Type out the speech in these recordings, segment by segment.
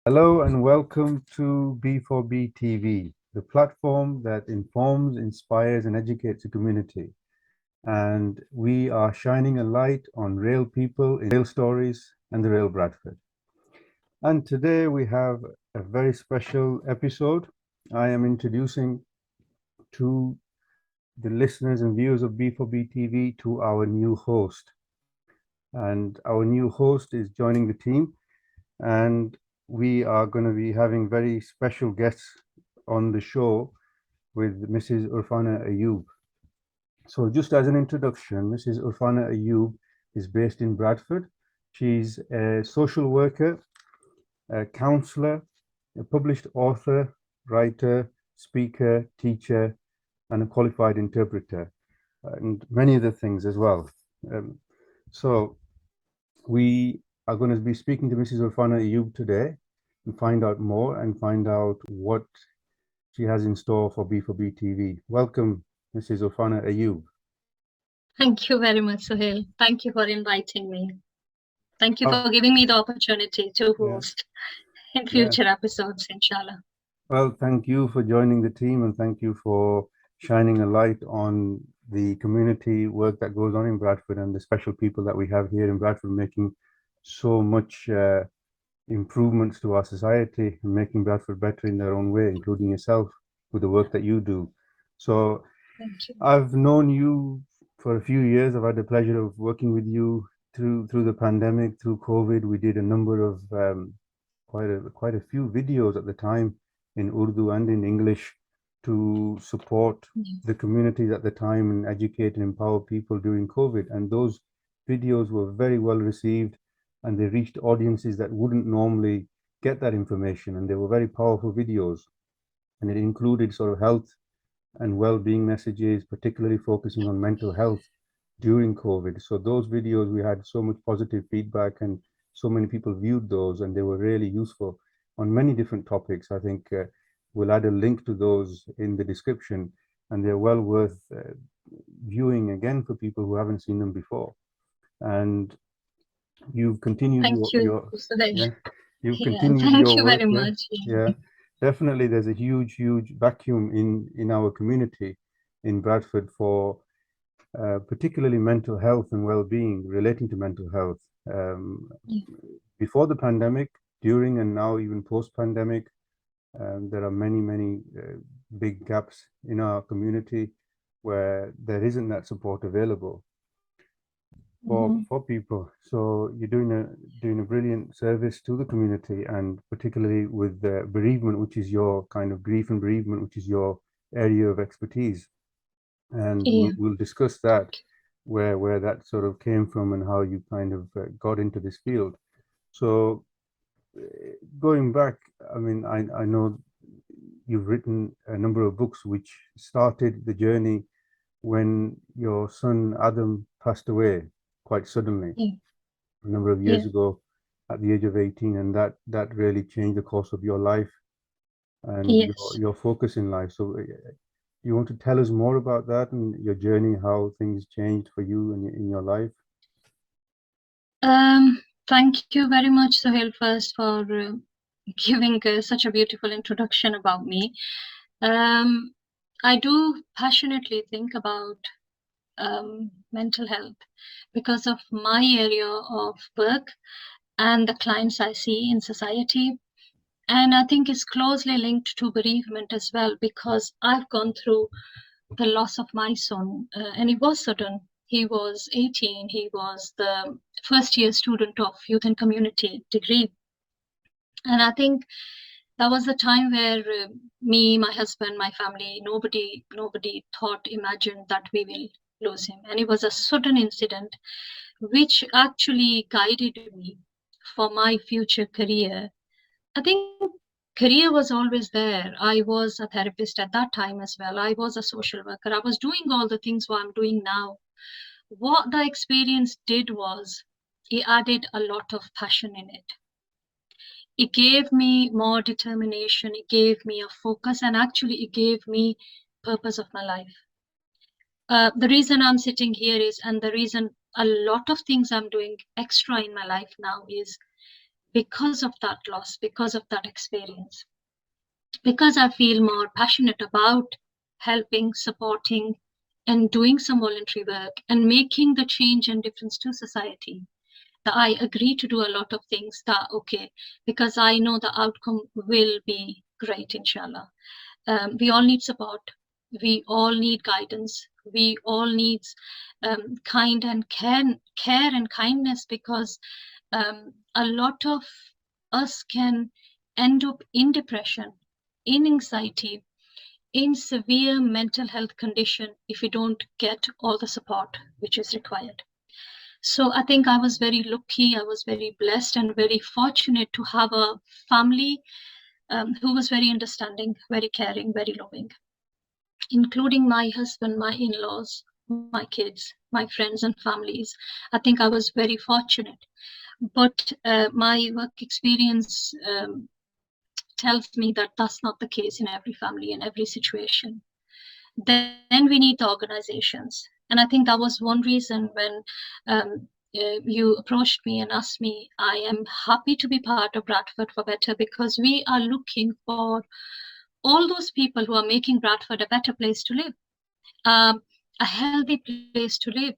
Hello and welcome to B4B TV, the platform that informs, inspires, and educates the community. And we are shining a light on real people, real stories, and the real Bradford. And today we have a very special episode. I am introducing to the listeners and viewers of B4B TV to our new host. And our new host is joining the team. And we are going to be having very special guests on the show with Mrs. Urfana Ayub. So just as an introduction, Mrs. Urfana Ayub is based in Bradford. She's a social worker, a counsellor, a published author, writer, speaker, teacher, and a qualified interpreter, and many other things as well. So we are going to be speaking to Mrs. Urfana Ayub today and find out more and find out what she has in store for B4B TV. Welcome, Mrs. Urfana Ayub. Thank you very much, Sohail. Thank you for inviting me. Thank you for giving me the opportunity to host in future episodes, inshallah. Well, thank you for joining the team and thank you for shining a light on the community work that goes on in Bradford and the special people that we have here in Bradford making so much improvements to our society and making Bradford better in their own way, including yourself with the work that you do. So I've known you for a few years. I've had the pleasure of working with you through the pandemic, through COVID. We did a number of quite a few videos at the time in Urdu and in English to support the communities at the time and educate and empower people during COVID. And those videos were very well received and they reached audiences that wouldn't normally get that information. And they were very powerful videos. And it included sort of health and well-being messages, particularly focusing on mental health during COVID. So those videos, we had so much positive feedback and so many people viewed those and they were really useful on many different topics. I think we'll add a link to those in the description and they're well worth viewing again for people who haven't seen them before. And you've continued your work. Very much. Yeah, definitely. There's a huge vacuum in our community in Bradford for particularly mental health and well-being relating to mental health. Before the pandemic, during and now even post-pandemic, there are many big gaps in our community where there isn't that support available for people. So you're doing a brilliant service to the community, and particularly with bereavement, which is your kind of grief and bereavement, which is your area of expertise. And we'll discuss that, where that sort of came from and how you kind of got into this field. So going back, I mean, I know you've written a number of books which started the journey when your son Adam passed away quite suddenly a number of years ago at the age of 18, and that really changed the course of your life and your focus in life. So you want to tell us more about that and your journey, how things changed for you in your life? Thank you very much, Sohail, first for giving such a beautiful introduction about me. I do passionately think about mental health because of my area of work and the clients I see in society. And I think it's closely linked to bereavement as well, because I've gone through the loss of my son, and it was sudden. He was 18. He was the first year student of Youth and Community degree. And I think that was the time where me, my husband, my family, nobody imagined that we will lose him. And it was a sudden incident which actually guided me for my future career. I think career was always there. I was a therapist at that time as well. I was a social worker. I was doing all the things what I'm doing now. What the experience did was it added a lot of passion in it. It gave me more determination. It gave me a focus, and actually it gave me purpose of my life. The reason I'm sitting here is, and the reason a lot of things I'm doing extra in my life now is because of that loss, because of that experience, because I feel more passionate about helping, supporting, and doing some voluntary work and making the change and difference to society, that I agree to do a lot of things that, okay, because I know the outcome will be great, inshallah. We all need support. We all need guidance. We all need kind and care and kindness, because a lot of us can end up in depression, in anxiety, in severe mental health condition if we don't get all the support which is required. So I think I was very lucky, I was very blessed and very fortunate to have a family who was very understanding, very caring, very loving, including my husband, my in-laws, my kids, my friends and families. I think I was very fortunate. But my work experience tells me that that's not the case in every family, in every situation. Then we need the organizations. And I think that was one reason when you approached me and asked me, I am happy to be part of Bradford for Better, because we are looking for all those people who are making Bradford a better place to live, a healthy place to live.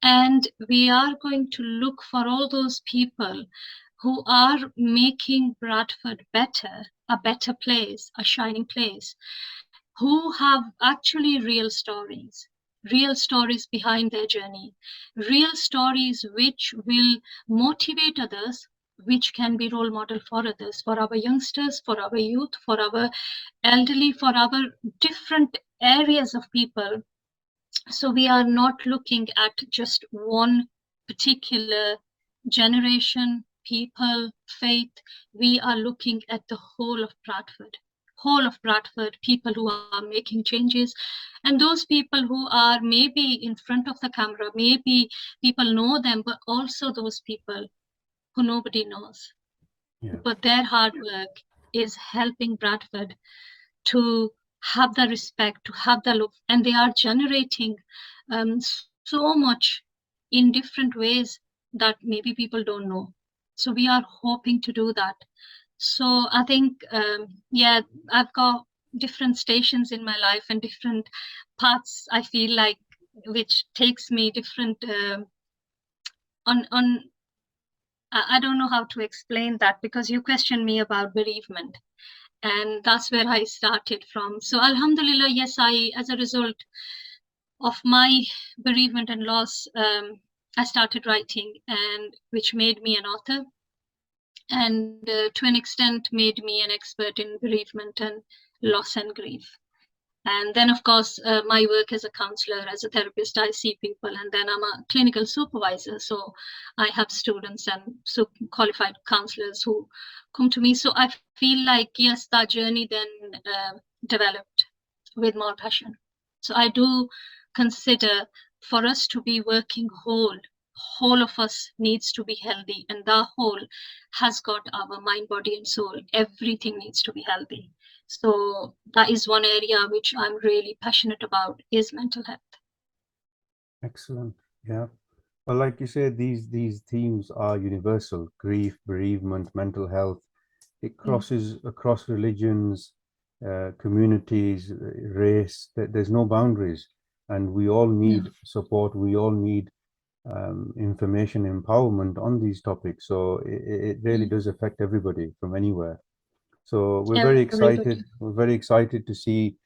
And we are going to look for all those people who are making Bradford better, a better place, a shining place, who have actually real stories behind their journey, real stories which will motivate others, which can be role model for others, for our youngsters, for our youth, for our elderly, for our different areas of people. So we are not looking at just one particular generation, people, faith. We are looking at the whole of Bradford, people who are making changes, and those people who are maybe in front of the camera, maybe people know them, but also those people who nobody knows. Yeah. But their hard work is helping Bradford to have the respect, to have the love, and they are generating so much in different ways that maybe people don't know. So we are hoping to do that. So I think, yeah, I've got different stations in my life and different paths, I feel like, which takes me different on I don't know how to explain that, because you questioned me about bereavement, and that's where I started from. So alhamdulillah, yes, I, as a result of my bereavement and loss, I started writing, and which made me an author, and to an extent made me an expert in bereavement and loss and grief. And then, of course, my work as a counselor, as a therapist, I see people, and then I'm a clinical supervisor. So I have students and qualified counselors who come to me. So I feel like, yes, that journey then developed with more passion. So I do consider, for us to be working whole of us needs to be healthy, and that whole has got our mind, body, and soul. Everything needs to be healthy. So that is one area which I'm really passionate about, is mental health. Excellent. Yeah. Well, like you said, these themes are universal: grief, bereavement, mental health. It crosses across religions, communities, race. There's no boundaries, and we all need support. We all need information, empowerment on these topics. So it really does affect everybody from anywhere. So we're very excited. We're very excited to see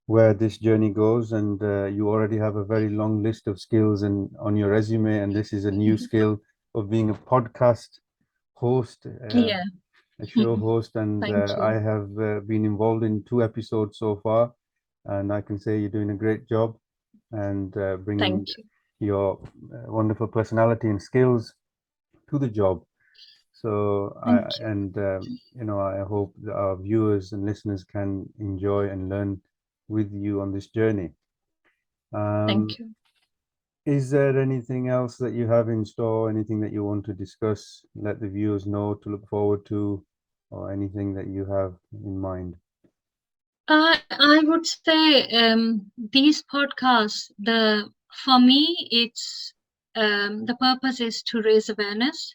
where this journey goes, and you already have a very long list of skills on your resume, and this is a new skill of being a podcast host, a show host, and I have been involved in 2 episodes so far, and I can say you're doing a great job, and bringing your wonderful personality and skills to the job. So you know, I hope that our viewers and listeners can enjoy and learn with you on this journey. Thank you. Is there anything else that you have in store, anything that you want to discuss, let the viewers know to look forward to, or anything that you have in mind? I would say these podcasts, for me, it's the purpose is to raise awareness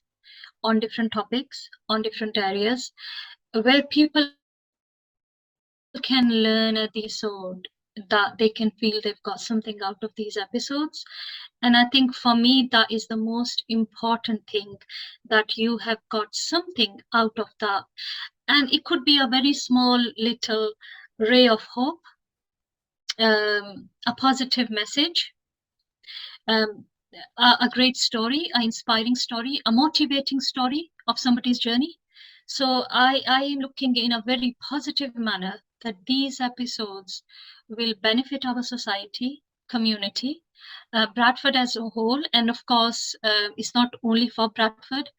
on different topics, on different areas, where people can learn a episode that they can feel they've got something out of these episodes. And I think for me, that is the most important thing, that you have got something out of that. And it could be a very small little ray of hope, a positive message, um, a great story, an inspiring story, a motivating story of somebody's journey. So I am looking in a very positive manner that these episodes will benefit our society, community, Bradford as a whole. And of course, it's not only for Bradford.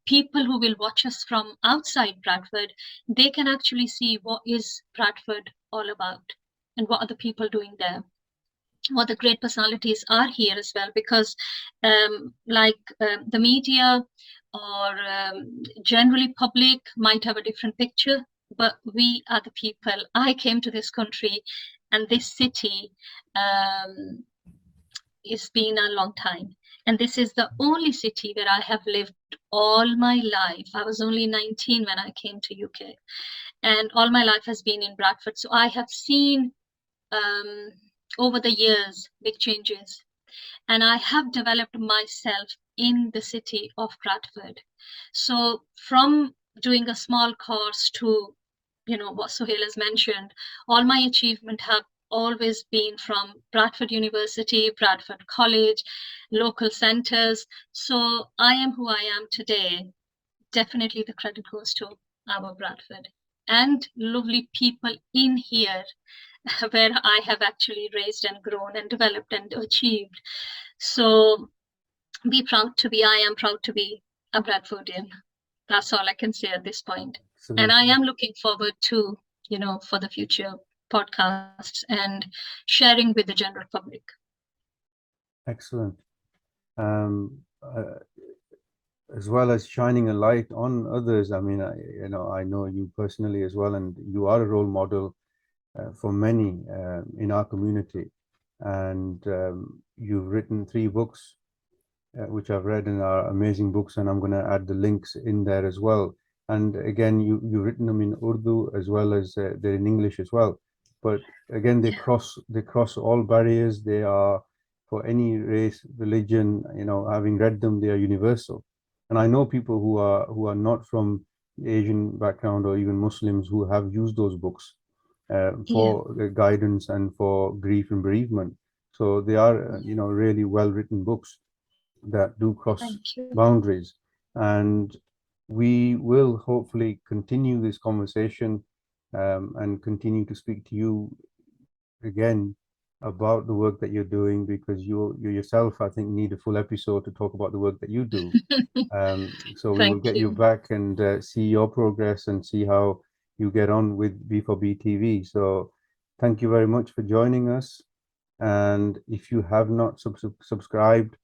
People who will watch us from outside Bradford, they can actually see what is Bradford all about and what are the people doing there, what the great personalities are here as well. Because the media or generally public might have a different picture, but we are the people. I came to this country and this city, it's been a long time, and this is the only city where I have lived all my life. I was only 19 when I came to UK, and all my life has been in Bradford. So I have seen over the years big changes, and I have developed myself in the city of Bradford. So from doing a small course to, you know, what Sohail has mentioned, all my achievement have always been from Bradford University, Bradford College, local centres. So I am who I am today. Definitely the credit goes to our Bradford and lovely people in here where I have actually raised and grown and developed and achieved. So I am proud to be a Bradfordian. That's all I can say at this point. Excellent. And I am looking forward to, you know, for the future podcasts and sharing with the general public. Excellent. As well as shining a light on others, I mean, I know you personally as well, and you are a role model for many in our community. And you've written 3 books, which I've read and are amazing books, and I'm going to add the links in there as well. And again, you've written them in Urdu as well as they're in English as well. But again, they cross all barriers. They are for any race, religion. You know, having read them, they are universal. And I know people who are not from Asian background or even Muslims who have used those books for guidance and for grief and bereavement. So they are, really well written books that do cross boundaries. And we will hopefully continue this conversation and continue to speak to you again about the work that you're doing, because you yourself, I think, need a full episode to talk about the work that you do. So we will get you back and see your progress and see how you get on with B4B TV. So thank you very much for joining us. And if you have not subscribed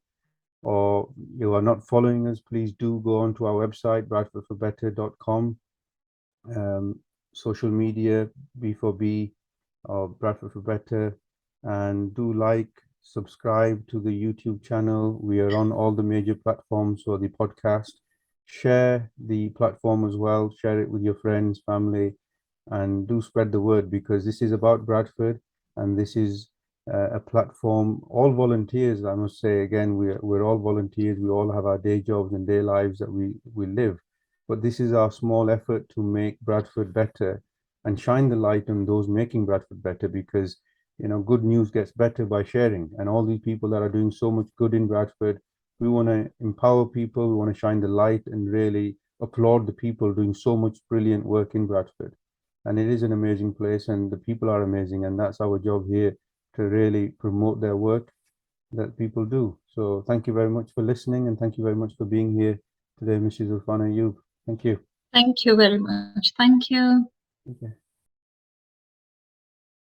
or you are not following us, please do go on to our website, bradfordforbetter.com, social media, B4B or Bradford for Better, and do like, subscribe to the YouTube channel. We are on all the major platforms for the podcast. Share the platform as well, share it with your friends, family, and do spread the word, because this is about Bradford and this is a platform, all volunteers. I must say again, we're all volunteers. We all have our day jobs and day lives that we live, but this is our small effort to make Bradford better and shine the light on those making Bradford better, because good news gets better by sharing. And all these people that are doing so much good in Bradford, we want to empower people, we want to shine the light and really applaud the people doing so much brilliant work in Bradford. And it is an amazing place and the people are amazing, and that's our job here, to really promote their work that people do. So thank you very much for listening, and thank you very much for being here today, Mrs. Urfana Ayub. Thank you. Thank you very much. Thank you. Okay.